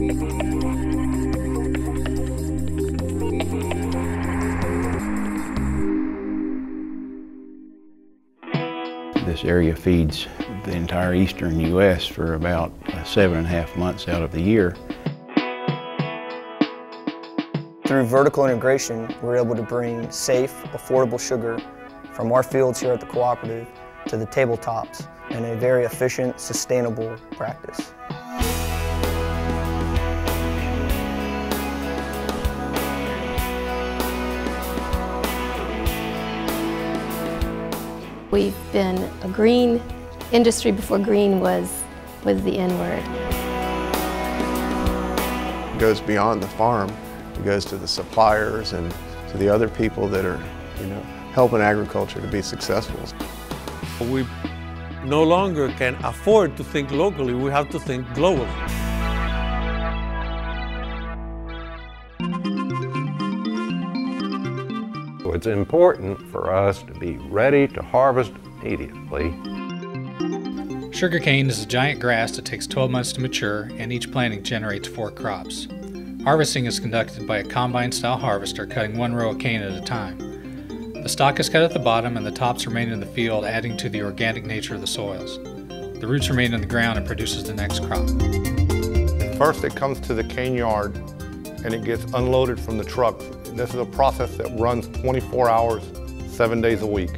This area feeds the entire eastern U.S. for about 7.5 months out of the year. Through vertical integration, we're able to bring safe, affordable sugar from our fields here at the Cooperative to the tabletops in a very efficient, sustainable practice. We've been a green industry before green was the N-word. It goes beyond the farm. It goes to the suppliers and to the other people that are, helping agriculture to be successful. We no longer can afford to think locally, we have to think globally. So it's important for us to be ready to harvest immediately. Sugarcane is a giant grass that takes 12 months to mature, and each planting generates 4 crops. Harvesting is conducted by a combine-style harvester cutting 1 row of cane at a time. The stalk is cut at the bottom and the tops remain in the field, adding to the organic nature of the soils. The roots remain in the ground and produces the next crop. First it comes to the cane yard and it gets unloaded from the truck. This is a process that runs 24 hours, 7 days a week.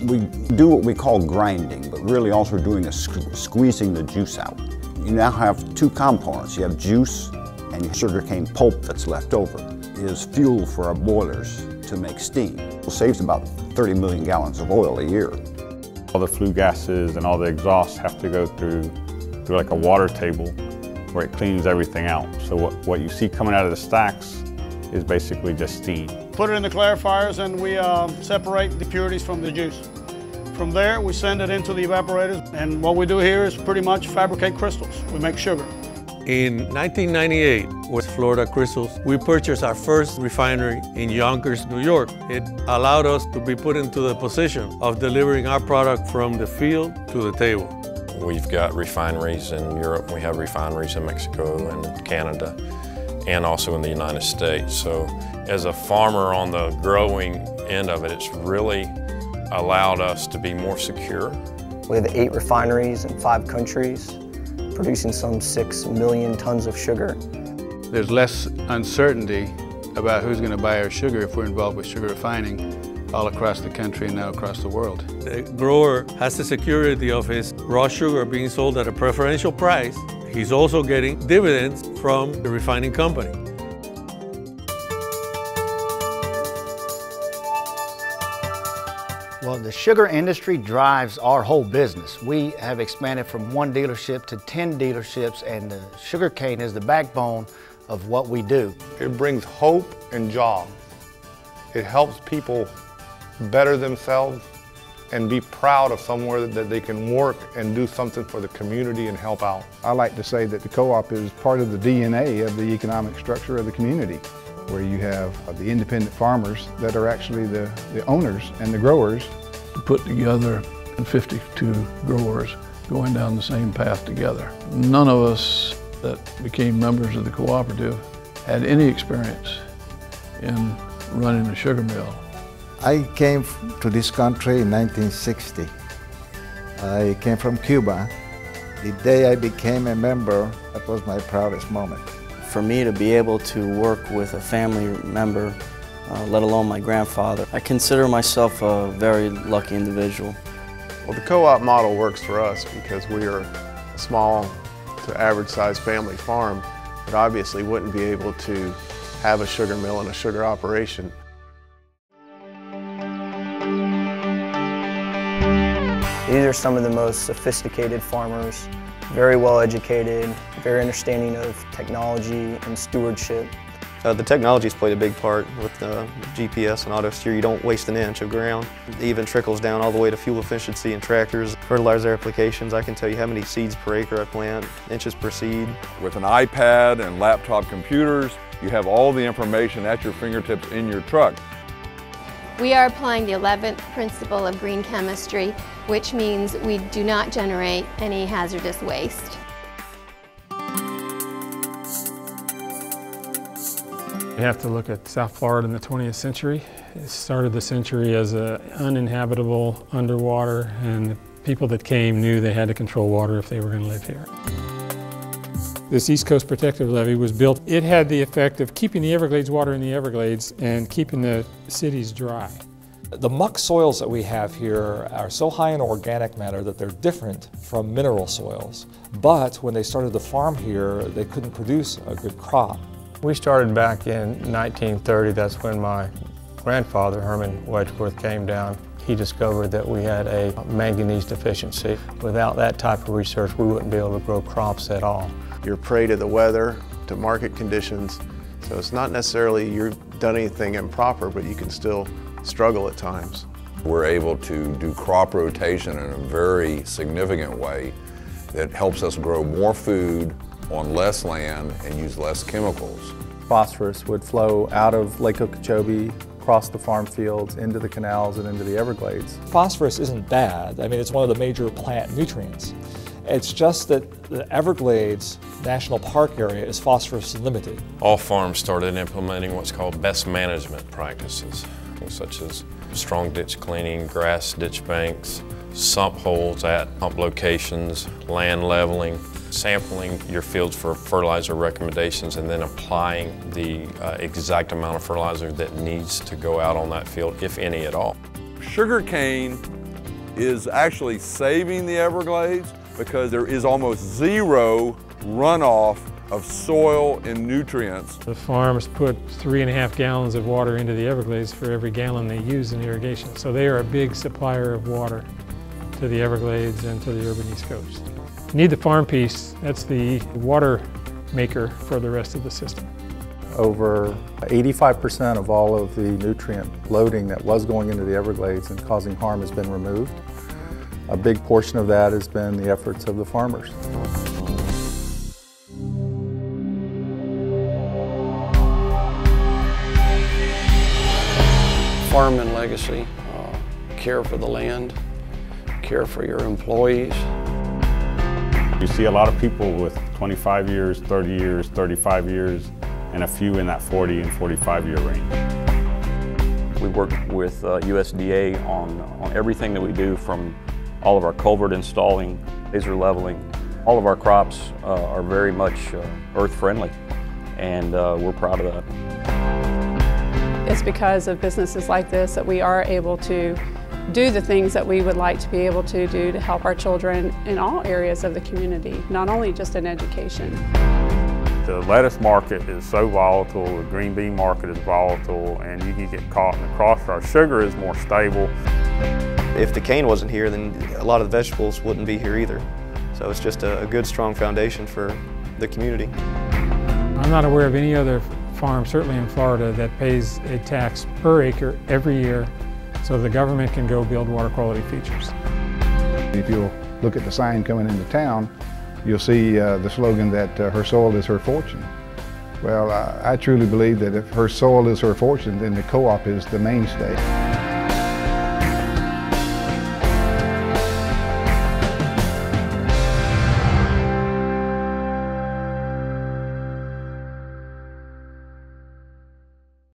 We do what we call grinding, but really all we're doing is squeezing the juice out. You now have 2 components. You have juice and your sugarcane pulp that's left over. It is fuel for our boilers to make steam. It saves about 30 million gallons of oil a year. All the flue gases and all the exhausts have to go through like a water table where it cleans everything out. So what you see coming out of the stacks is basically just steam. Put it in the clarifiers and we separate the impurities from the juice. From there, we send it into the evaporators, and what we do here is pretty much fabricate crystals. We make sugar. In 1998, with Florida Crystals, we purchased our first refinery in Yonkers, New York. It allowed us to be put into the position of delivering our product from the field to the table. We've got refineries in Europe, we have refineries in Mexico and Canada, and also in the United States. So as a farmer on the growing end of it, it's really allowed us to be more secure. We have 8 refineries in 5 countries, producing some 6 million tons of sugar. There's less uncertainty about who's going to buy our sugar if we're involved with sugar refining all across the country and now across the world. The grower has the security of his raw sugar being sold at a preferential price. He's also getting dividends from the refining company. Well, the sugar industry drives our whole business. We have expanded from 1 dealership to 10 dealerships, and the sugarcane is the backbone of what we do. It brings hope and jobs. It helps people better themselves and be proud of somewhere that they can work and do something for the community and help out. I like to say that the co-op is part of the DNA of the economic structure of the community, where you have the independent farmers that are actually the owners and the growers. Put together 52 growers going down the same path together. None of us that became members of the cooperative had any experience in running a sugar mill. I came to this country in 1960. I came from Cuba. The day I became a member, that was my proudest moment. For me to be able to work with a family member, let alone my grandfather, I consider myself a very lucky individual. Well, the co-op model works for us because we are a small to average sized family farm that obviously wouldn't be able to have a sugar mill and a sugar operation. These are some of the most sophisticated farmers, very well educated, very understanding of technology and stewardship. The technology's played a big part with the GPS and auto steer. You don't waste an inch of ground. It even trickles down all the way to fuel efficiency in tractors, fertilizer applications. I can tell you how many seeds per acre I plant, inches per seed. With an iPad and laptop computers, you have all the information at your fingertips in your truck. We are applying the 11th principle of green chemistry, which means we do not generate any hazardous waste. You have to look at South Florida in the 20th century. It started the century as uninhabitable, underwater, and the people that came knew they had to control water if they were going to live here. This East Coast Protective Levee was built. It had the effect of keeping the Everglades water in the Everglades and keeping the cities dry. The muck soils that we have here are so high in organic matter that they're different from mineral soils. But when they started to farm here, they couldn't produce a good crop. We started back in 1930. That's when my grandfather, Herman Wedgeworth, came down. He discovered that we had a manganese deficiency. Without that type of research, we wouldn't be able to grow crops at all. You're prey to the weather, to market conditions, so it's not necessarily you've done anything improper, but you can still struggle at times. We're able to do crop rotation in a very significant way that helps us grow more food on less land and use less chemicals. Phosphorus would flow out of Lake Okeechobee, across the farm fields, into the canals and into the Everglades. Phosphorus isn't bad. I mean, it's one of the major plant nutrients. It's just that the Everglades National Park area is phosphorus limited. All farms started implementing what's called best management practices, such as strong ditch cleaning, grass ditch banks, sump holes at pump locations, land leveling, sampling your fields for fertilizer recommendations, and then applying the exact amount of fertilizer that needs to go out on that field, if any at all. Sugarcane is actually saving the Everglades because there is almost zero runoff of soil and nutrients. The farms put 3.5 gallons of water into the Everglades for every gallon they use in irrigation. So they are a big supplier of water to the Everglades and to the urban East Coast. You need the farm piece. That's the water maker for the rest of the system. Over 85% of all of the nutrient loading that was going into the Everglades and causing harm has been removed. A big portion of that has been the efforts of the farmers. Farm and legacy, care for the land, care for your employees. You see a lot of people with 25 years, 30 years, 35 years, and a few in that 40 and 45-year range. We work with USDA on everything that we do, from all of our culvert installing, laser leveling. All of our crops are very much earth-friendly, and we're proud of that. It's because of businesses like this that we are able to do the things that we would like to be able to do to help our children in all areas of the community, not only just in education. The lettuce market is so volatile, the green bean market is volatile, and you can get caught in the crossfire. Sugar is more stable. If the cane wasn't here, then a lot of the vegetables wouldn't be here either. So it's just a good, strong foundation for the community. I'm not aware of any other farm, certainly in Florida, that pays a tax per acre every year so the government can go build water quality features. If you'll look at the sign coming into town, you'll see the slogan that her soil is her fortune. Well, I truly believe that if her soil is her fortune, then the co-op is the mainstay.